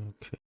Okay.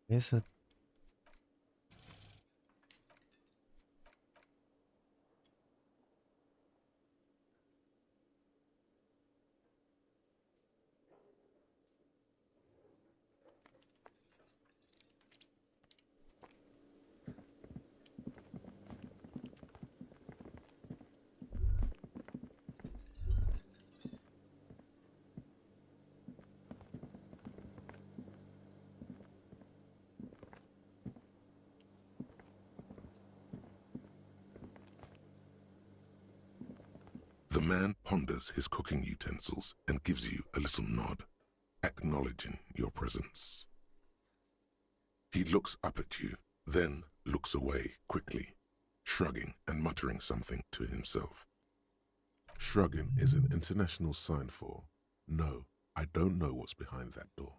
Is it? The man ponders his cooking utensils and gives you a little nod, acknowledging your presence. He looks up at you, then looks away quickly, shrugging and muttering something to himself. Shrugging is an international sign for, no, I don't know what's behind that door.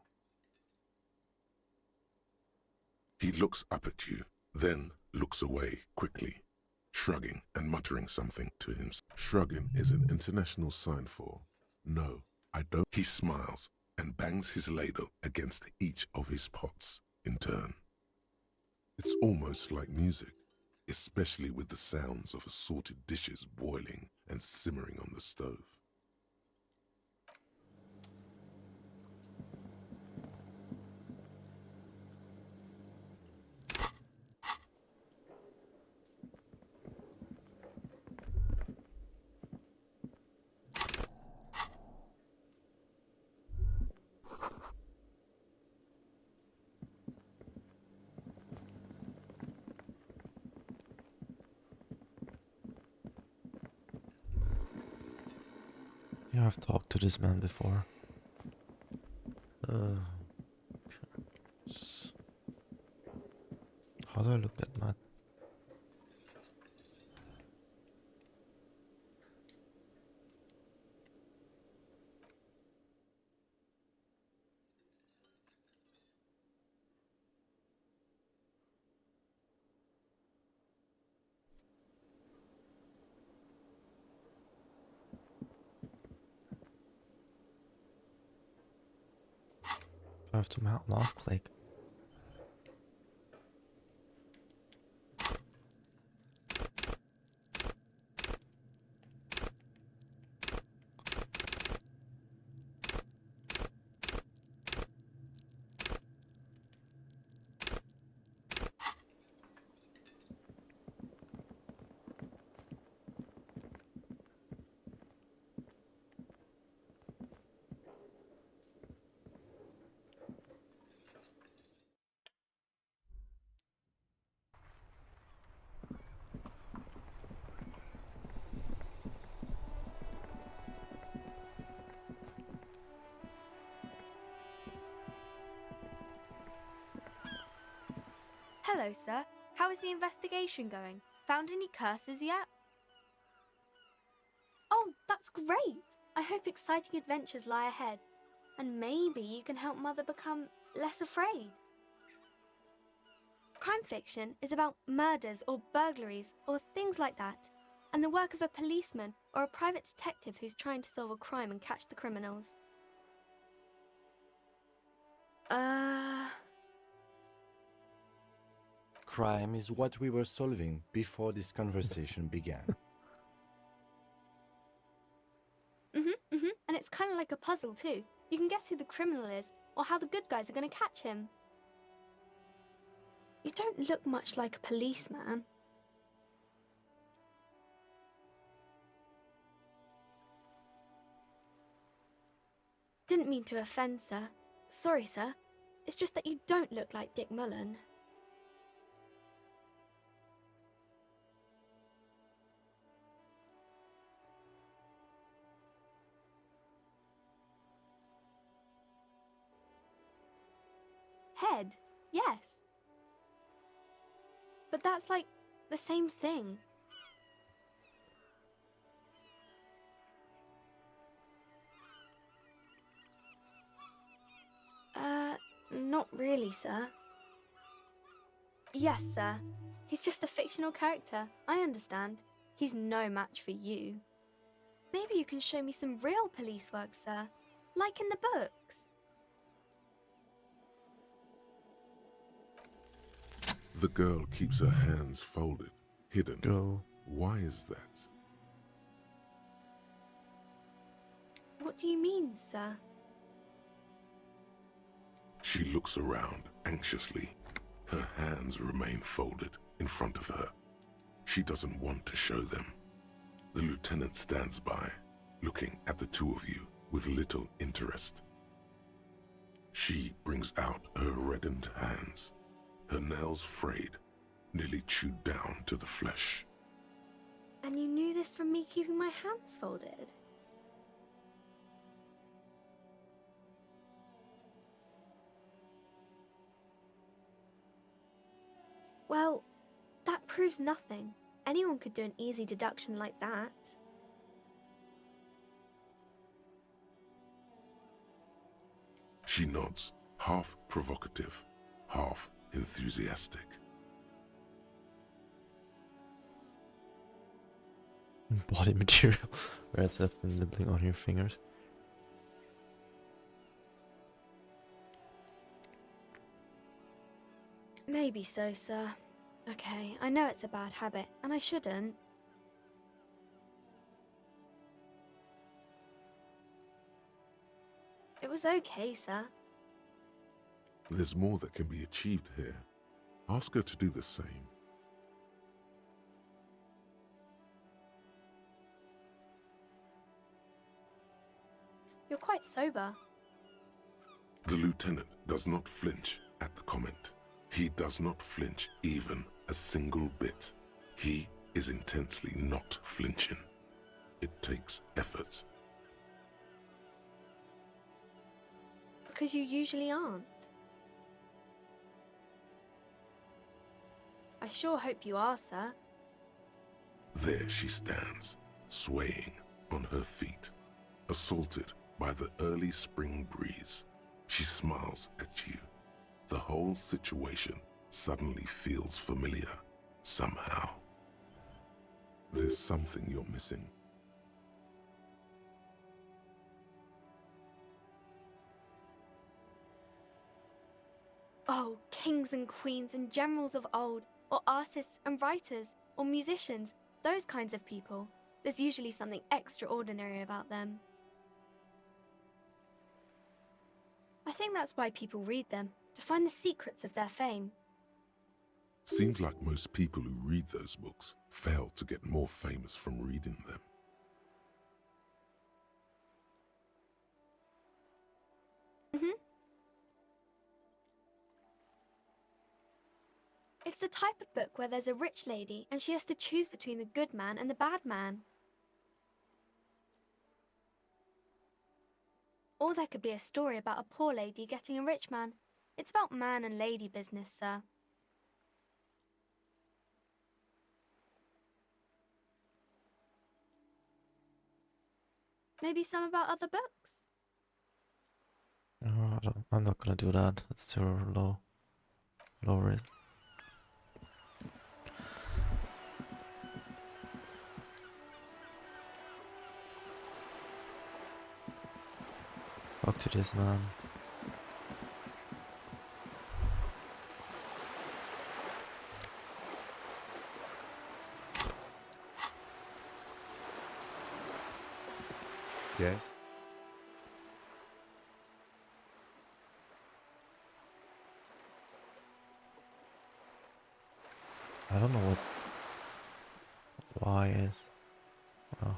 He looks up at you, then looks away quickly, shrugging and muttering something to himself. Shrugging is an international sign for, no, I don't. He smiles and bangs his ladle against each of his pots in turn. It's almost like music, especially with the sounds of assorted dishes boiling and simmering on the stove. Yeah, I've talked to this man before. How do I look that mad? Do I have to mount left click? Hello, sir. How is the investigation going? Found any curses yet? Oh, that's great! I hope exciting adventures lie ahead. And maybe you can help Mother become less afraid. Crime fiction is about murders or burglaries or things like that, and the work of a policeman or a private detective who's trying to solve a crime and catch the criminals. Crime is what we were solving before this conversation began. And it's kind of like a puzzle too. You can guess who the criminal is or how the good guys are going to catch him. You don't look much like a policeman. Didn't mean to offend, sir. Sorry, sir. It's just that you don't look like Dick Mullen. Head, yes. But that's like the same thing. Not really, sir. Yes, sir. He's just a fictional character. I understand. He's no match for you. Maybe you can show me some real police work, sir. Like in the books. The girl keeps her hands folded, hidden. Go. Why is that? What do you mean, sir? She looks around anxiously. Her hands remain folded in front of her. She doesn't want to show them. The lieutenant stands by, looking at the two of you with little interest. She brings out her reddened hands, her nails frayed, nearly chewed down to the flesh. And you knew this from me keeping my hands folded? Well, that proves nothing. Anyone could do an easy deduction like that. She nods, half provocative, half enthusiastic. Body material. Rats have been nibbling on your fingers. Maybe so, sir. Okay, I know it's a bad habit, and I shouldn't. It was okay, sir. There's more that can be achieved here. Ask her to do the same. You're quite sober. The lieutenant does not flinch at the comment. He does not flinch even a single bit. He is intensely not flinching. It takes effort. Because you usually aren't. I sure hope you are, sir. There she stands, swaying on her feet, assaulted by the early spring breeze. She smiles at you. The whole situation suddenly feels familiar, somehow. There's something you're missing. Oh, kings and queens and generals of old, or artists and writers, or musicians, those kinds of people. There's usually something extraordinary about them. I think that's why people read them, to find the secrets of their fame. Seems like most people who read those books fail to get more famous from reading them. It's the type of book where there's a rich lady and she has to choose between the good man and the bad man. Or there could be a story about a poor lady getting a rich man. It's about man and lady business, sir. Maybe some about other books? No, I'm not gonna do that. It's too low. Low risk. Talk to this man. Yes? I don't know what Y is. Oh.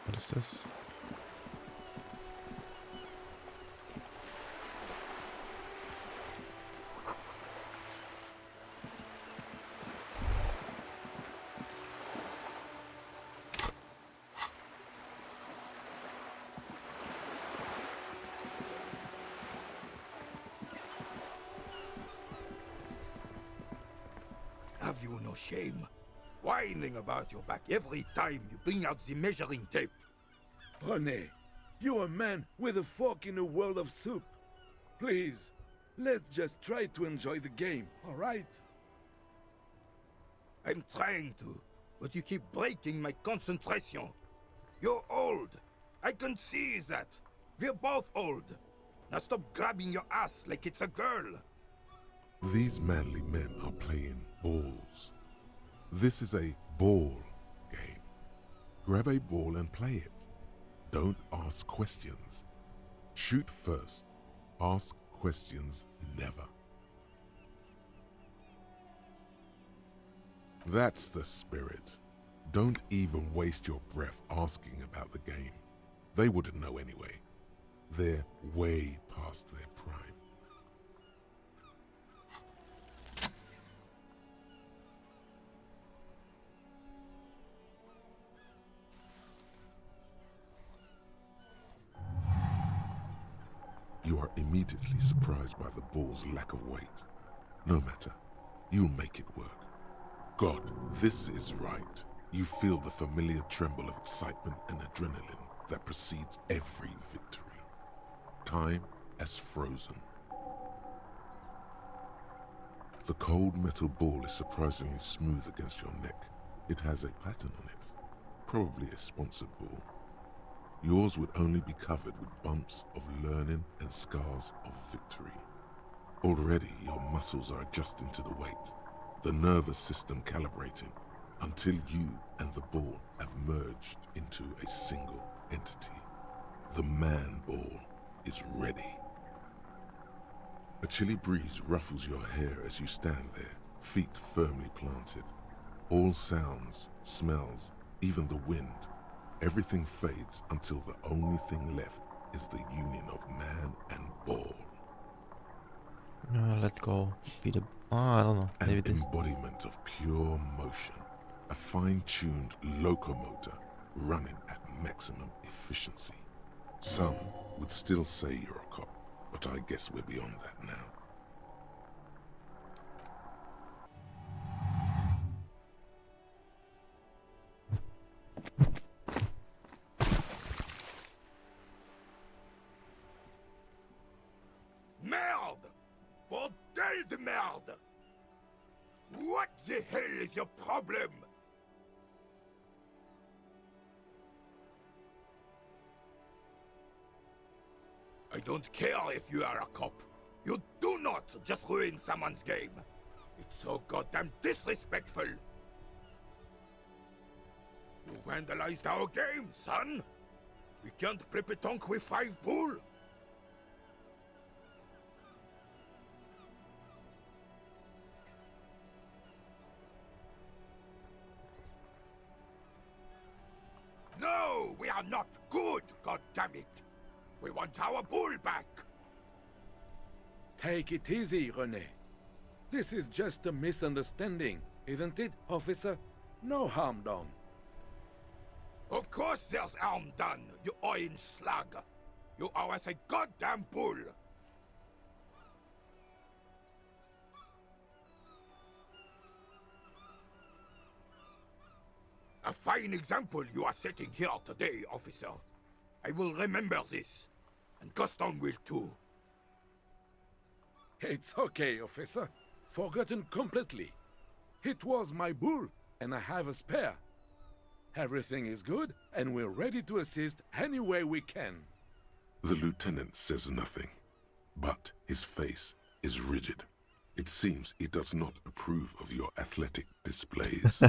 What is this? Have you no shame? Whining about your back every time you bring out the measuring tape. René, you're a man with a fork in a world of soup. Please, let's just try to enjoy the game, all right? I'm trying to, but you keep breaking my concentration. You're old. I can see that. We're both old. Now stop grabbing your ass like it's a girl. These manly men are playing balls. This is a ball game. Grab a ball and play it. Don't ask questions. Shoot first. Ask questions never. That's the spirit. Don't even waste your breath asking about the game. They wouldn't know anyway. They're way past their prime. You are immediately surprised by the ball's lack of weight. No matter, you'll make it work. God, this is right. You feel the familiar tremble of excitement and adrenaline that precedes every victory. Time has frozen. The cold metal ball is surprisingly smooth against your neck. It has a pattern on it, probably a sponsored ball. Yours would only be covered with bumps of learning and scars of victory. Already your muscles are adjusting to the weight, the nervous system calibrating, until you and the ball have merged into a single entity. The man ball is ready. A chilly breeze ruffles your hair as you stand there, feet firmly planted. All sounds, smells, even the wind, everything fades until the only thing left is the union of man and ball. No, let go. Be the. Oh, I don't know. An Maybe this. embodiment of pure motion. A fine-tuned locomotor running at maximum efficiency. Some would still say you're a cop, but I guess we're beyond that now. Merde! Bordel de merde! What the hell is your problem? I don't care if you are a cop. You do not just ruin someone's game. It's so goddamn disrespectful. You vandalized our game, son. We can't play pétanque with 5 bull. No, we are not good, goddammit. We want our bull back. Take it easy, René. This is just a misunderstanding, isn't it, officer? No harm done. Of course there's harm done, you orange slug. You owe us a goddamn bull. A fine example you are setting here today, officer. I will remember this, and Gaston will too. It's okay, officer. Forgotten completely. It was my bull, and I have a spare. Everything is good, and we're ready to assist any way we can. The lieutenant says nothing, but his face is rigid. It seems he does not approve of your athletic displays.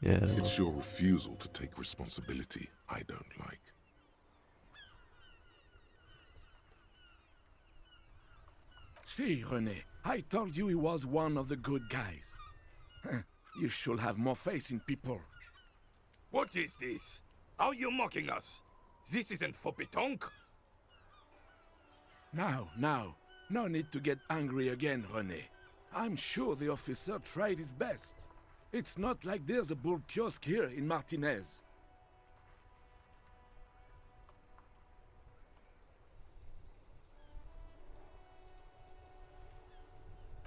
Yeah. It's your refusal to take responsibility I don't like. See, René, I told you he was one of the good guys. You should have more faith in people. What is this? Are you mocking us? This isn't for pétanque. Now, no need to get angry again, René. I'm sure the officer tried his best. It's not like there's a bull kiosk here in Martinez.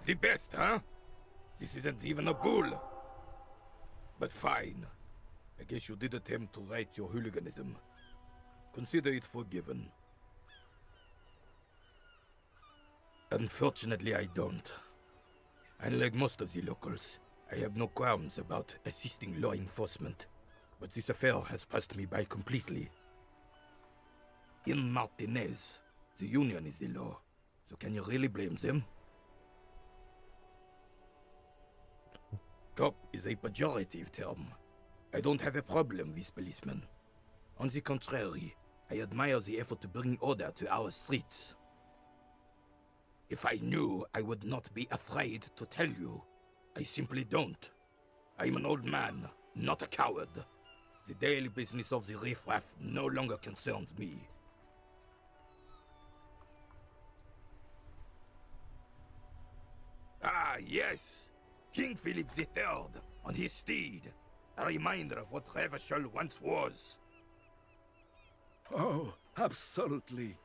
The best, huh? This isn't even a bull. But fine. I guess you did attempt to right your hooliganism. Consider it forgiven. Unfortunately, I don't. Unlike most of the locals, I have no qualms about assisting law enforcement. But this affair has passed me by completely. In Martinez, the union is the law. So can you really blame them? Cop is a pejorative term. I don't have a problem with policemen. On the contrary, I admire the effort to bring order to our streets. If I knew, I would not be afraid to tell you. I simply don't. I'm an old man, not a coward. The daily business of the riffraff no longer concerns me. Ah, yes! King Philip III, on his steed. A reminder of what Revachol once was. Oh, absolutely.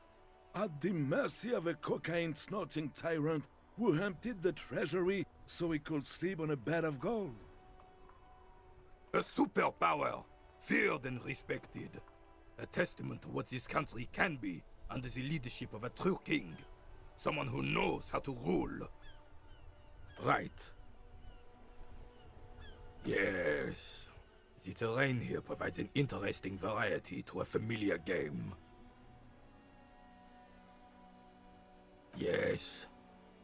At the mercy of a cocaine-snorting tyrant who emptied the treasury so he could sleep on a bed of gold. A superpower, feared and respected. A testament to what this country can be under the leadership of a true king. Someone who knows how to rule. Right. Yes. The terrain here provides an interesting variety to a familiar game. Yes.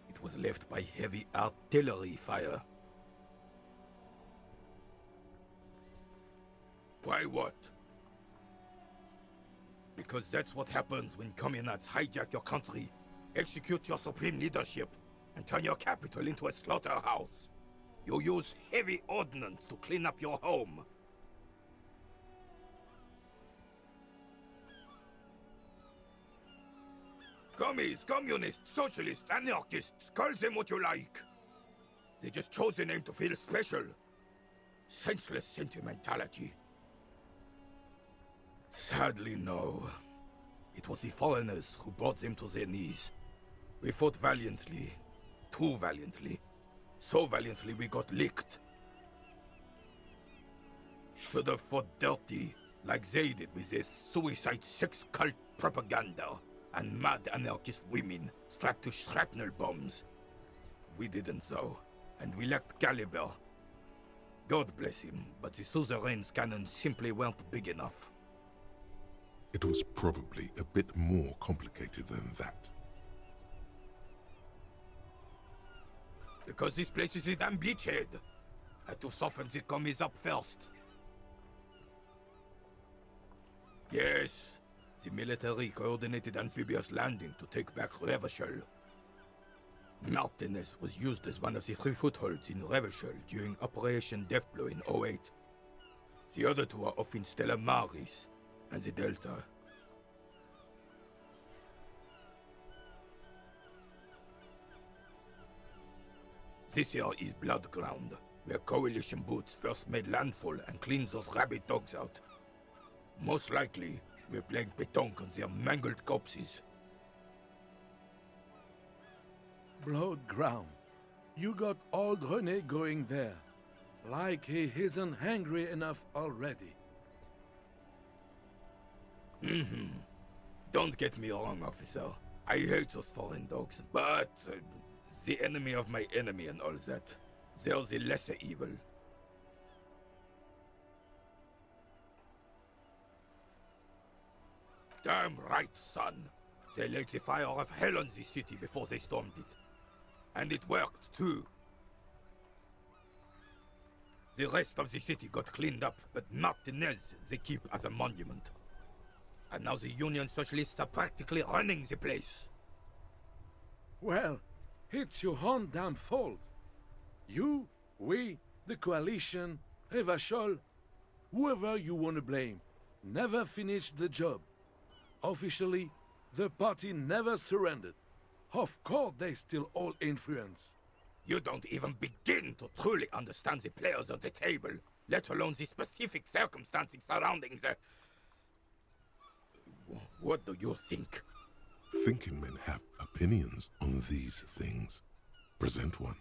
It was left by heavy artillery fire. Why what? Because that's what happens when communards hijack your country, execute your supreme leadership, and turn your capital into a slaughterhouse. You use heavy ordnance to clean up your home. Commies, communists, socialists, anarchists, call them what you like. They just chose the name to feel special. Senseless sentimentality. Sadly, no. It was the foreigners who brought them to their knees. We fought valiantly. Too valiantly. So valiantly we got licked. Should have fought dirty, like they did with their suicide sex cult propaganda and mad anarchist women strapped to shrapnel bombs. We didn't though, and we lacked caliber. God bless him, but the suzerain's cannons simply weren't big enough. It was probably a bit more complicated than that. Because this place is a damn beachhead. Had to soften the commies up first. Yes, the military coordinated amphibious landing to take back Revachol. Martinez was used as one of the 3 footholds in Revachol during Operation Deathblow in 08. The other 2 are off in Stella Maris and the Delta. This here is Blood Ground, where Coalition boots first made landfall and cleaned those rabid dogs out. Most likely, we're playing pétanque on their mangled corpses. Blood ground. You got old René going there. Like he isn't hungry enough already. Don't get me wrong, officer. I hate those foreign dogs, but the enemy of my enemy and all that. They're the lesser evil. Damn right, son. They laid the fire of hell on the city before they stormed it. And it worked, too. The rest of the city got cleaned up, but Martinez they keep as a monument. And now the Union Socialists are practically running the place. Well, it's your own damn fault. You, we, the coalition, Revachol, whoever you want to blame, never finished the job. Officially, the party never surrendered. Of course they still hold influence. You don't even begin to truly understand the players on the table, let alone the specific circumstances surrounding the... What do you think? Thinking men have opinions on these things. Present one.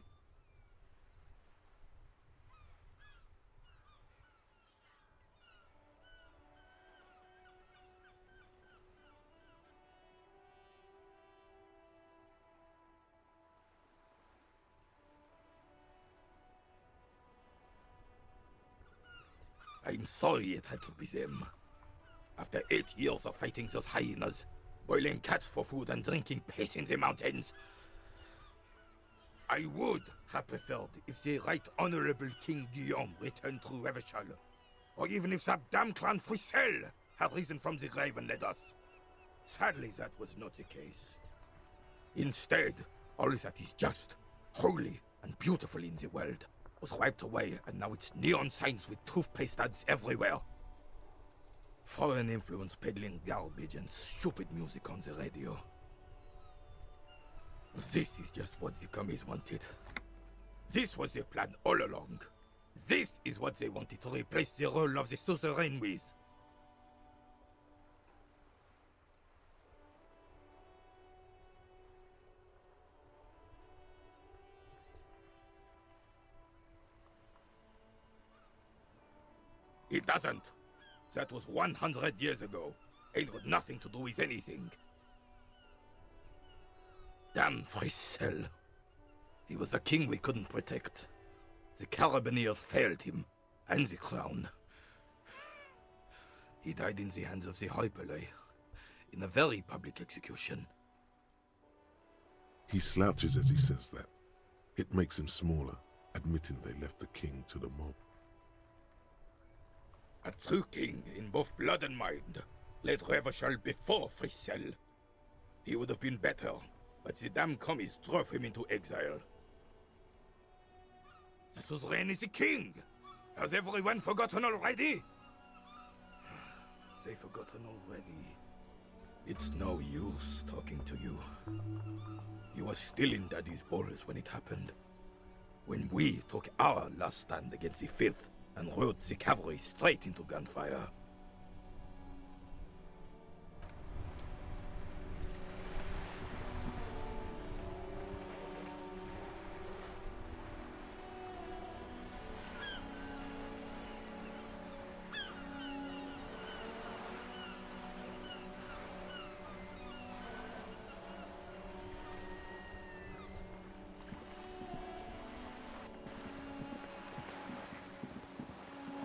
I'm sorry it had to be them. After 8 years of fighting those hyenas, boiling cats for food and drinking piss in the mountains, I would have preferred if the Right Honorable King Guillaume returned through Revachol, or even if that damn clan Frisel had risen from the grave and led us. Sadly, that was not the case. Instead, all that is just, holy, and beautiful in the world was wiped away, and now it's neon signs with toothpaste ads everywhere. Foreign influence peddling garbage and stupid music on the radio. This is just what the commies wanted. This was their plan all along. This is what they wanted to replace the role of the suzerain with. It doesn't. That was 100 years ago. Ain't got nothing to do with anything. Damn Frissel. He was the king we couldn't protect. The Carabineers failed him, and the crown. He died in the hands of the Hyperlay, in a very public execution. He slouches as he says that. It makes him smaller, admitting they left the king to the mob. A true king in both blood and mind led Revachol before Frissel. He would have been better, but the damn commies drove him into exile. The suzerain is the king! Has everyone forgotten already? They've forgotten already. It's no use talking to you. You were still in Daddy's balls when it happened. When we took our last stand against the filth and rode the cavalry straight into gunfire.